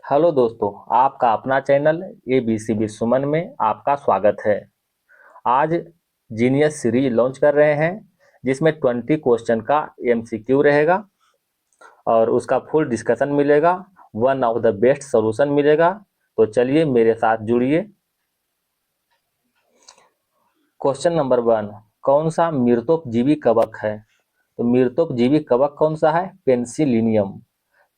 Hello दोस्तों, आपका अपना चैनल ABCB सुमन में आपका स्वागत है। आज जीनियस सीरीज लॉन्च कर रहे हैं जिसमें 20 क्वेश्चन का MCQ रहेगा और उसका फुल डिस्कशन मिलेगा। One of the best solution मिलेगा। तो चलिए मेरे साथ जुड़िए। क्वेश्चन नंबर 1, कौन सा मृतोपजीवी कवक है? तो मृतोपजीवी कवक कौन सा है? पेंसिलिनियम।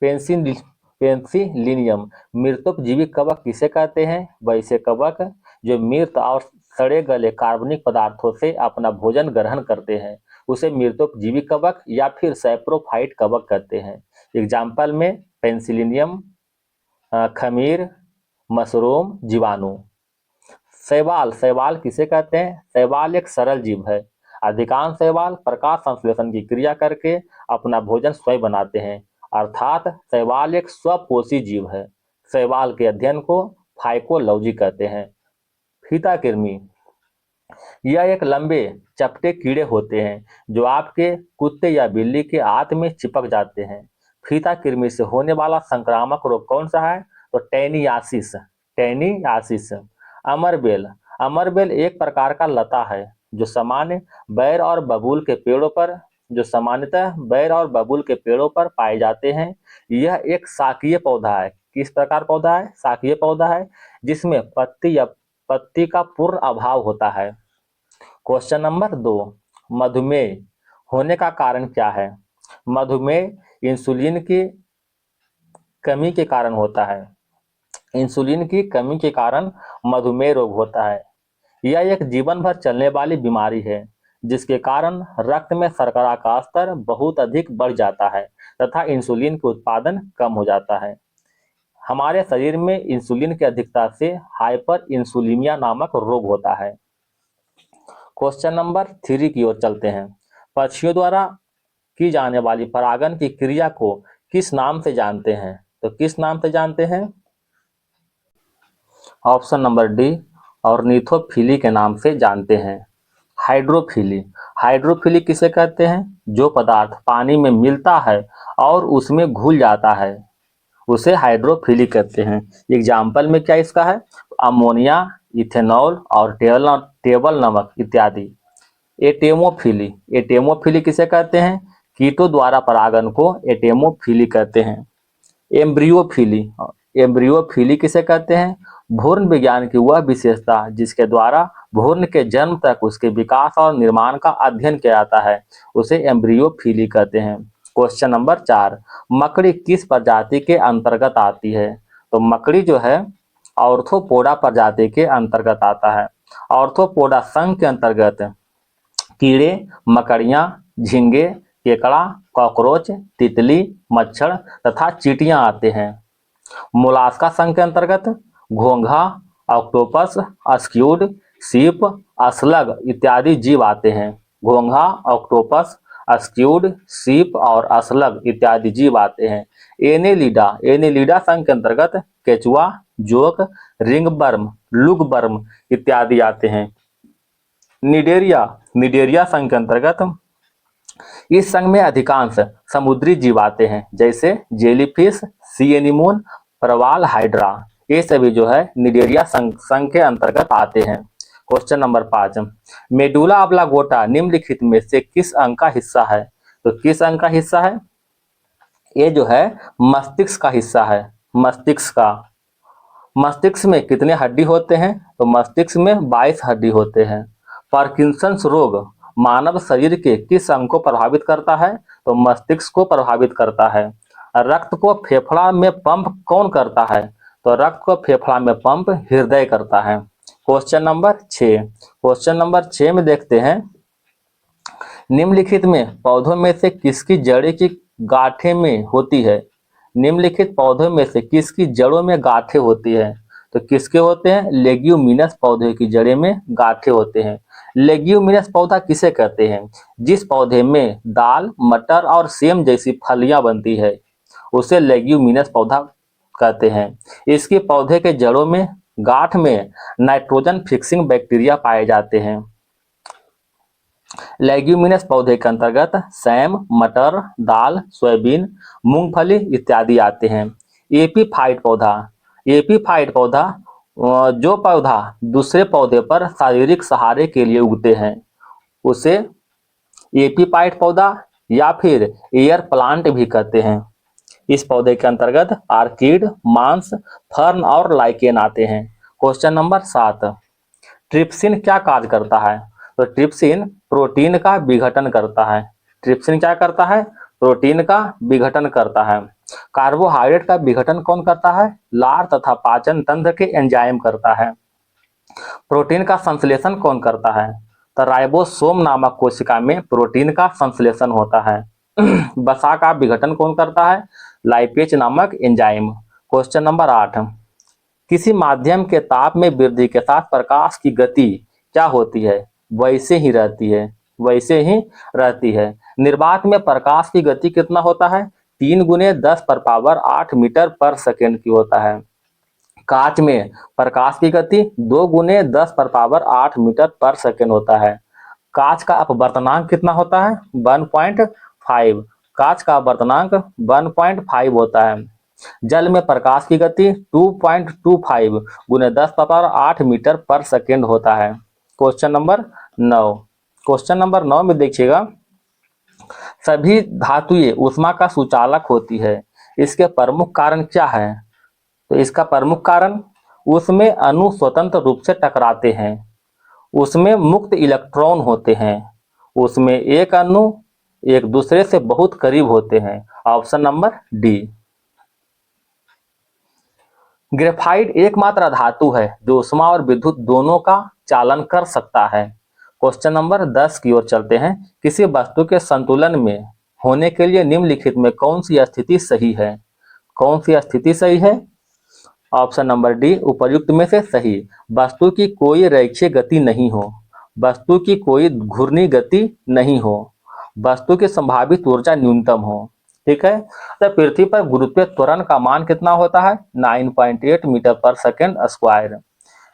पेंसिल पेंसिलिनियम मृतोपजीवी कवक किसे कहते हैं? वैसे कवक जो मृत और सड़े गले कार्बनिक पदार्थों से अपना भोजन ग्रहण करते हैं उसे मृतोपजीवी कवक या फिर सैप्रोफाइट कवक कहते हैं। एग्जाम्पल में पेंसिलिनियम, खमीर, मशरूम, जीवाणु। शैवाल शैवाल किसे कहते हैं? शैवाल एक सरल जीव है। अधिकांश शैवाल प्रकाश संश्लेषण की क्रिया करके अपना भोजन स्वयं बनाते हैं, अर्थात शैवाल एक स्वपोषी जीव है। शैवाल के अध्ययन को फाइकोलॉजी कहते हैं। फीता कृमि यह एक लंबे चपटे कीड़े होते हैं जो आपके कुत्ते या बिल्ली के आंत में चिपक जाते हैं। फीता कृमि से होने वाला संक्रामक रोग कौन सा है? तो टेनियासिस। टेनियासिस। अमरबेल अमरबेल एक प्रकार का लता है जो सामान्य बैर और बबूल के पेड़ों पर जो सामान्यतः बैर और बबूल के पेड़ों पर पाए जाते हैं। यह एक शाकीय पौधा है। किस प्रकार पौधा है? शाकीय पौधा है जिसमें पत्ती या पत्ती का पूर्ण अभाव होता है। क्वेश्चन नंबर 2, मधुमेह होने का कारण क्या है? मधुमेह इंसुलिन की कमी के कारण होता है। इंसुलिन की कमी के कारण मधुमेह रोग होता है। यह एक जीवन भर चलने वाली बीमारी है जिसके कारण रक्त में शर्करा का स्तर बहुत अधिक बढ़ जाता है तथा इंसुलिन के उत्पादन कम हो जाता है। हमारे शरीर में इंसुलिन की अधिकता से हाइपर इंसुलिमिया नामक रोग होता है। क्वेश्चन नंबर 3 की ओर चलते हैं। पक्षियों द्वारा की जाने वाली परागण की क्रिया को किस नाम से जानते हैं? तो किस नाम से जानते हैं? ऑप्शन नंबर डी, ऑर्निथोफिली के नाम से जानते हैं। हाइड्रोफिली हाइड्रोफिली किसे कहते हैं? जो पदार्थ पानी में मिलता है और उसमें घुल जाता है उसे हाइड्रोफिली कहते हैं। एग्जाम्पल में क्या इसका है? अमोनिया, इथेनॉल और टेबल नमक इत्यादि। एटेमोफिली एटेमोफिली किसे कहते हैं? कीटों द्वारा परागण को एटेमोफिली कहते हैं। एम्ब्रियोफिली एम्ब्रियोफिली किसे कहते हैं? भ्रूण विज्ञान की वह विशेषता जिसके द्वारा भ्रूण के जन्म तक उसके विकास और निर्माण का अध्ययन किया जाता है उसे एम्ब्रियोफिली कहते हैं। क्वेश्चन नंबर 4, मकड़ी किस प्रजाति के अंतर्गत आती है? तो मकड़ी जो है ऑर्थोपोडा प्रजाति के अंतर्गत आता है। ऑर्थोपोडा संघ के अंतर्गत कीड़े, मकड़ियाँ, झींगे, केकड़ा, कॉकरोच, तितली, मच्छर तथा चींटियां आते हैं। मोलास्का संघ के अंतर्गत घोंघा, ऑक्टोपस, स्क्विड, सीप, स्लग इत्यादि जीव आते हैं। घोंघा, ऑक्टोपस, स्क्विड, सीप और स्लग इत्यादि जीव आते हैं। एनेलिडा संघ के अंतर्गत केचुआ, जोक, रिंगवर्म, लुगवर्म इत्यादि आते हैं। निडेरिया संघ के अंतर्गत इस संघ में अधिकांश समुद्री जीव आते हैं जैसे जेलीफिश, सी एनीमोन, प्रवाल, हाइड्रा। ये सभी जो है निडेरिया संघ के अंतर्गत आते हैं। क्वेश्चन नंबर 5, मेडुला ऑब्लांगेटा निम्नलिखित में से किस अंग का हिस्सा है? तो किस अंग का हिस्सा है? ये जो है मस्तिष्क का हिस्सा है। मस्तिष्क में कितने हड्डी होते हैं? तो मस्तिष्क में 22 हड्डी होते हैं। पार्किंसंस रोग मानव शरीर के किस अंग को प्रभावित करता है? तो मस्तिष्क को प्रभावित करता है। रक्त को फेफड़ा में पंप कौन करता है? तो रक्त को फेफड़ा में पंप हृदय करता है। क्वेश्चन नंबर 6 में देखते हैं, निम्नलिखित में पौधों में से किसकी जड़ें की गांठें में होती है? निम्नलिखित पौधों में से किसकी जड़ों में गांठें होती है? तो किसके होते हैं? लेग्यूमिनस पौधे की जड़ें में गांठें होते हैं। लेग्यूमिनस पौधा किसे कहते हैं? जिस पौधे में दाल, मटर और सेम जैसी फलियां बनती है उसे लेग्यूमिनस पौधा कहते हैं। इसके पौधे के जड़ों में गांठ में नाइट्रोजन फिक्सिंग बैक्टीरिया पाए जाते हैं। लेग्यूमिनस पौधे के अंतर्गत सैम, मटर, दाल, सोयाबीन, मूंगफली इत्यादि आते हैं। एपीफाइट पौधा, एपीफाइट पौधा जो पौधा दूसरे पौधे पर शारीरिक सहारे के लिए उगते हैं उसे एपीफाइट पौधा या फिर एयर प्लांट भी कहते हैं। इस पौधे के अंतर्गत आर्किड, मांस, फर्न और लाइकेन आते हैं। क्वेश्चन नंबर 7, ट्रिप्सिन क्या कार्य करता है? तो ट्रिप्सिन प्रोटीन का विघटन करता है। ट्रिप्सिन क्या करता है? प्रोटीन का विघटन करता है। कार्बोहाइड्रेट का विघटन कौन करता है? लार तथा पाचन तंत्र के एंजाइम करता है। प्रोटीन का संश्लेषण कौन करता है? तो राइबोसोम नामक कोशिका में प्रोटीन का संश्लेषण होता है। वसा का विघटन कौन करता है? लाइपेज नामक एंजाइम। क्वेश्चन नंबर 8, किसी माध्यम के ताप में वृद्धि के साथ प्रकाश की गति क्या होती है? वैसे ही रहती है, वैसे ही रहती है। निर्वात में प्रकाश की गति कितना होता है? 3 गुने 10 पर पावर 8 मीटर पर सेकेंड की होता है। कांच में प्रकाश की गति 2 गुने 10 पर पावर 8 मीटर पर सेकेंड होता है। कांच का अपवर्तनांक कितना होता है? 1.5। कांच का अपवर्तनांक 1.5 होता है। जल में प्रकाश की गति 2.25 गुने 10 पावर 8 मीटर पर सेकेंड होता है। क्वेश्चन नंबर 9, क्वेश्चन नंबर 9 में देखिएगा, सभी धातुएं ऊष्मा का सुचालक होती है, इसके प्रमुख कारण क्या है? तो इसका प्रमुख कारण, उसमें अणु स्वतंत्र रूप से टकराते हैं, उसमें मुक्त इलेक्ट्रॉन होते हैं, उसमें एक अणु एक दूसरे से बहुत करीब होते हैं। Option number D. ग्रेफाइट एकमात्र धातु है जो ऊष्मा और विद्युत दोनों का चालन कर सकता है। क्वेश्चन नंबर 10 की ओर चलते हैं। किसी वस्तु के संतुलन में होने के लिए निम्नलिखित में कौन सी स्थिति सही है? कौन सी स्थिति सही है? ऑप्शन नंबर डी, उपर्युक्त में से सही। वस्तु की कोई रैखिक गति नहीं हो, वस्तु की कोई घूर्णी गति नहीं हो, वस्तु की संभावित ऊर्जा न्यूनतम हो। ठीक है। तो पृथ्वी पर गुरुत्वीय त्वरण का मान कितना होता है? 9.8 मीटर पर सेकेंड स्क्वायर।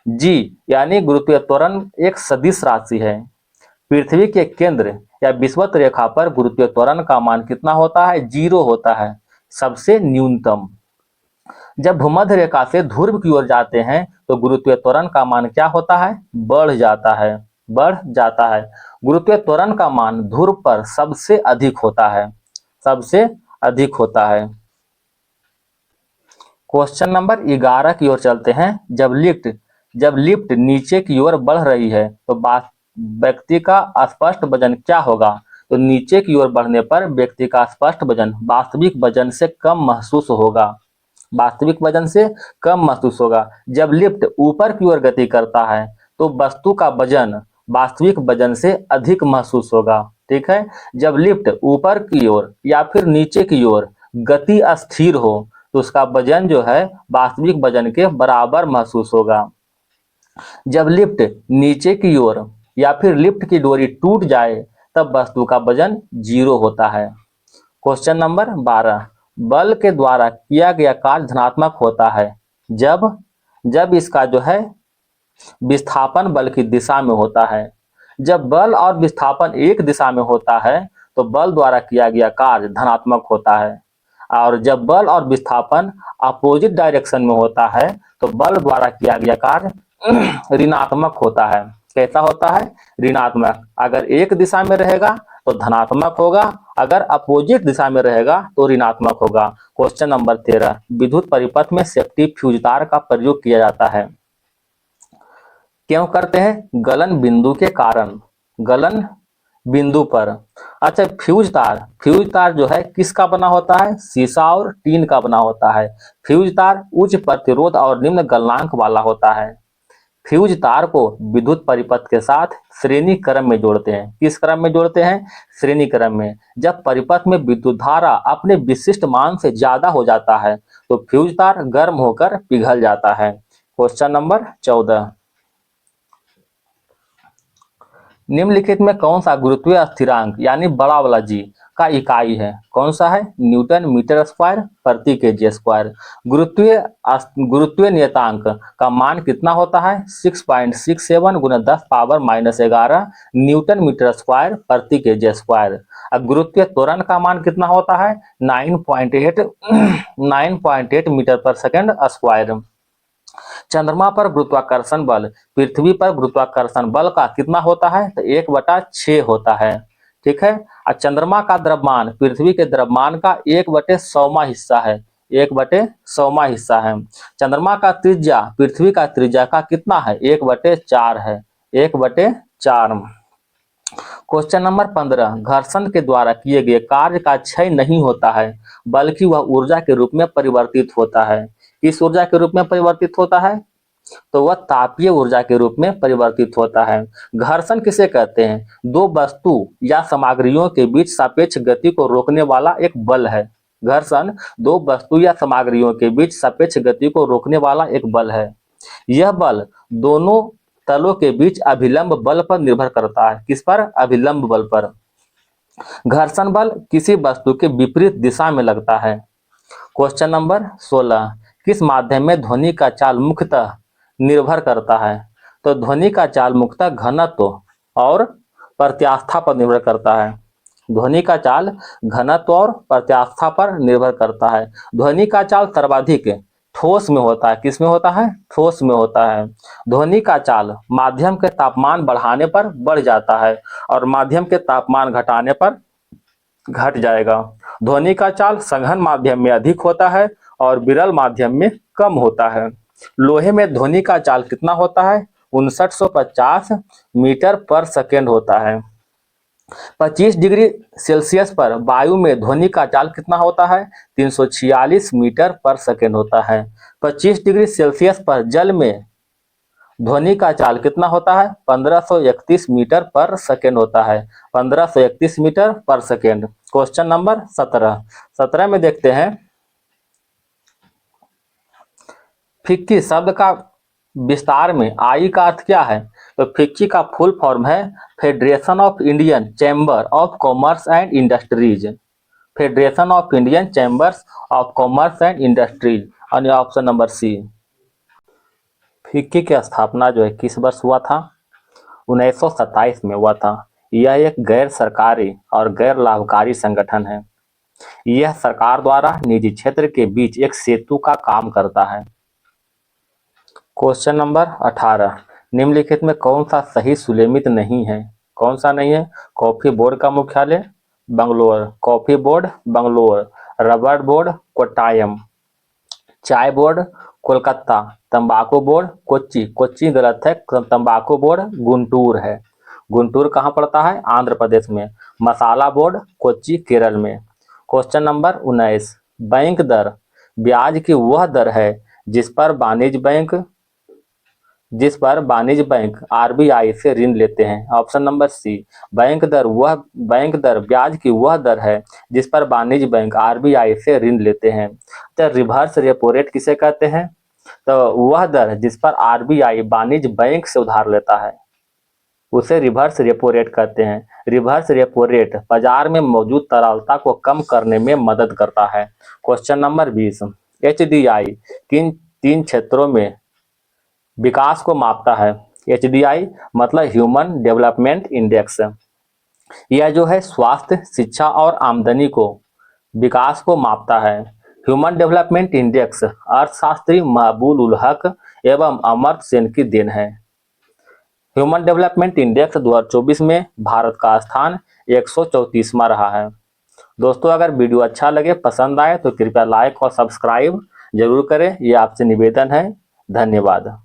जी यानी गुरुत्वीय त्वरण एक सदिश राशि है। पृथ्वी के केंद्र या विषुवत रेखा पर गुरुत्वीय त्वरण का मान कितना होता है? 0 होता है, सबसे न्यूनतम। जब भूमध्य रेखा से ध्रुव की ओर जाते हैं तो गुरुत्वीय त्वरण का मान क्या होता है? बढ़ जाता है, बढ़ जाता है। गुरुत्वीय त्वरण का मान ध्रुव पर सबसे अधिक होता है, सबसे अधिक होता है। क्वेश्चन नंबर 11 की ओर चलते हैं। जब लिफ्ट नीचे की ओर बढ़ रही है तो व्यक्ति का स्पष्ट वजन क्या होगा? तो नीचे की ओर बढ़ने पर व्यक्ति का स्पष्ट वजन वास्तविक वजन से कम महसूस होगा, वास्तविक वजन से कम महसूस होगा। जब लिफ्ट ऊपर की ओर गति करता है तो वस्तु का वजन वास्तविक वजन से अधिक महसूस होगा। ठीक है। जब लिफ्ट ऊपर की ओर या फिर नीचे की ओर गति अस्थिर हो तो उसका वजन जो है वास्तविक वजन के बराबर महसूस होगा। जब लिफ्ट नीचे की ओर या फिर लिफ्ट की डोरी टूट जाए तब वस्तु का वजन 0 होता है। क्वेश्चन नंबर 12, बल के द्वारा किया गया कार्य धनात्मक होता है जब इसका जो है विस्थापन बल की दिशा में होता है। जब बल और विस्थापन एक दिशा में होता है तो बल द्वारा किया गया कार्य धनात्मक होता है, और जब बल और विस्थापन अपोजिट डायरेक्शन में होता है तो बल द्वारा किया गया कार्य ऋणात्मक होता है। कैसा होता है? ऋणात्मक। अगर एक दिशा में रहेगा तो धनात्मक होगा, अगर अपोजिट दिशा में रहेगा तो ऋणात्मक होगा। क्वेश्चन नंबर 13, विद्युत परिपथ में सेफ्टी फ्यूज तार का प्रयोग किया जाता है, क्यों करते हैं? गलन बिंदु के कारण, गलन बिंदु पर। अच्छा, फ्यूज तार जो है किसका बना होता है? सीसा और टीन का बना होता है। फ्यूज तार उच्च प्रतिरोध और निम्न गलनांक वाला होता है। फ्यूज तार को विद्युत परिपथ के साथ श्रेणी क्रम में जोड़ते हैं। किस क्रम में जोड़ते हैं? श्रेणी क्रम में। जब परिपथ में विद्युत धारा अपने विशिष्ट मान से ज्यादा हो जाता है तो फ्यूज तार गर्म होकर पिघल जाता है। क्वेश्चन नंबर 14, निम्नलिखित में कौन सा गुरुत्वीय स्थिरांक यानी बड़ा वाला जी का इकाई है? कौन सा है? न्यूटन मीटर स्क्वायर प्रति केजी स्क्वायर। गुरुत्वीय नियतांक का मान कितना होता है? 6.67 गुना 10 पावर -11 न्यूटन मीटर स्क्वायर प्रति केजी स्क्वायर। अब गुरुत्वीय त्वरण का मान कितना होता है? 9.8 मीटर पर सेकंड स्क्वायर। चंद्रमा पर गुरुत्वाकर्षण बल पृथ्वी पर गुरुत्वाकर्षण बल का कितना होता है? तो 1/6 होता है। ठीक है। और चंद्रमा का द्रव्यमान पृथ्वी के द्रव्यमान का 1/100वां हिस्सा है। 1/100वां हिस्सा है। चंद्रमा का त्रिज्या पृथ्वी का त्रिज्या का कितना है? 1/4 है। 1/4। क्वेश्चन नंबर 15, घर्षण के द्वारा किए गए कार्य का क्षय नहीं होता है बल्कि वह ऊर्जा के रूप में परिवर्तित होता है। किस ऊर्जा के रूप में परिवर्तित होता है? तो वह तापीय ऊर्जा के रूप में परिवर्तित होता है। घर्षण किसे कहते हैं? दो वस्तु या सामग्रियों के बीच सापेक्ष गति को रोकने वाला एक बल है। घर्षण दो वस्तु या सामग्रियों के बीच सापेक्ष गति को रोकने वाला एक बल है। यह बल दोनों तलों के बीच अभिलंब बल पर निर्भर करता है। किस पर? अभिलंब बल पर। घर्षण बल किसी वस्तु के विपरीत दिशा में लगता है। क्वेश्चन नंबर 16, किस माध्यम में ध्वनि का चाल मुख्यतः निर्भर करता है? तो ध्वनि का चाल मुख्यतः घनत्व और प्रत्यास्था पर निर्भर करता है। ध्वनि का चाल घनत्व और प्रत्यास्था पर निर्भर करता है। ध्वनि का चाल सर्वाधिक ठोस में होता है। किस में होता है? ठोस में होता है। ध्वनि का चाल माध्यम के तापमान बढ़ाने पर बढ़ जाता है और माध्यम के तापमान घटाने पर घट जाएगा। ध्वनि का चाल सघन माध्यम में अधिक होता है और विरल माध्यम में कम होता है। लोहे में ध्वनि का चाल कितना होता है? 5950 मीटर पर सेकेंड होता है। 25 डिग्री सेल्सियस पर वायु में ध्वनि का चाल कितना होता है? 346 मीटर पर सेकेंड होता है। 25 डिग्री सेल्सियस पर जल में ध्वनि का चाल कितना होता है? 1531 मीटर पर सेकेंड होता है। 1531 मीटर पर सेकेंड। क्वेश्चन नंबर 17 में देखते हैं, फिक्की शब्द का विस्तार में आई का अर्थ क्या है? तो फिक्की का फुल फॉर्म है federation of Indian chamber of commerce and industries. Federation of Indian chambers of commerce and industries. और ऑप्शन नंबर सी। फिक्की की स्थापना जो है किस वर्ष हुआ था? 1927 में हुआ था। यह एक गैर सरकारी और गैर लाभकारी संगठन है। यह सरकार द्वारा निजी क्षेत्र के बीच एक सेतु का काम करता है। क्वेश्चन नंबर 18, निम्नलिखित में कौन सा सही सुलेमित नहीं है? कौन सा नहीं है? कॉफी बोर्ड का मुख्यालय Bangalore, coffee board Bangalore. Rubber board Kottayam. चाय बोर्ड कोलकाता। तंबाकू बोर्ड कोच्चि। कोच्चि गलत है, तंबाकू बोर्ड गुंटूर है। गुंटूर कहाँ पड़ता है? आंध्र प्रदेश में। मसाला बोर्ड कोच्चि केरल में। क्वेश्चन नंबर 19, बैंक दर ब्याज की वह दर है जिस पर वाणिज्य बैंक आरबीआई से ऋण लेते हैं। Option number C. बैंक दर ब्याज की वह दर है जिस पर वाणिज्य बैंक आरबीआई से ऋण लेते हैं। तो रिवर्स रेपो रेट किसे कहते हैं? तो वह दर जिस पर आरबीआई वाणिज्य बैंक से उधार लेता है उसे रिवर्स रेपो रेट कहते हैं। रिवर्स रेपो रेट बाजार में मौजूद तरलता को कम करने में मदद करता है। क्वेश्चन नंबर 20, एचडीआई किन तीन क्षेत्रों में विकास को मापता है? एचडीआई मतलब ह्यूमन डेवलपमेंट इंडेक्स। यह जो है स्वास्थ्य, शिक्षा और आमदनी को विकास को मापता है। ह्यूमन डेवलपमेंट इंडेक्स अर्थशास्त्री महबूब उल हक एवं अमर्त्य सेन की देन है। ह्यूमन डेवलपमेंट इंडेक्स 2024 में भारत का स्थान 134वां रहा है। दोस्तों, अगर वीडियो अच्छा लगे, पसंद आए तो कृपया लाइक और सब्सक्राइब जरूर करें, ये आपसे निवेदन है। धन्यवाद।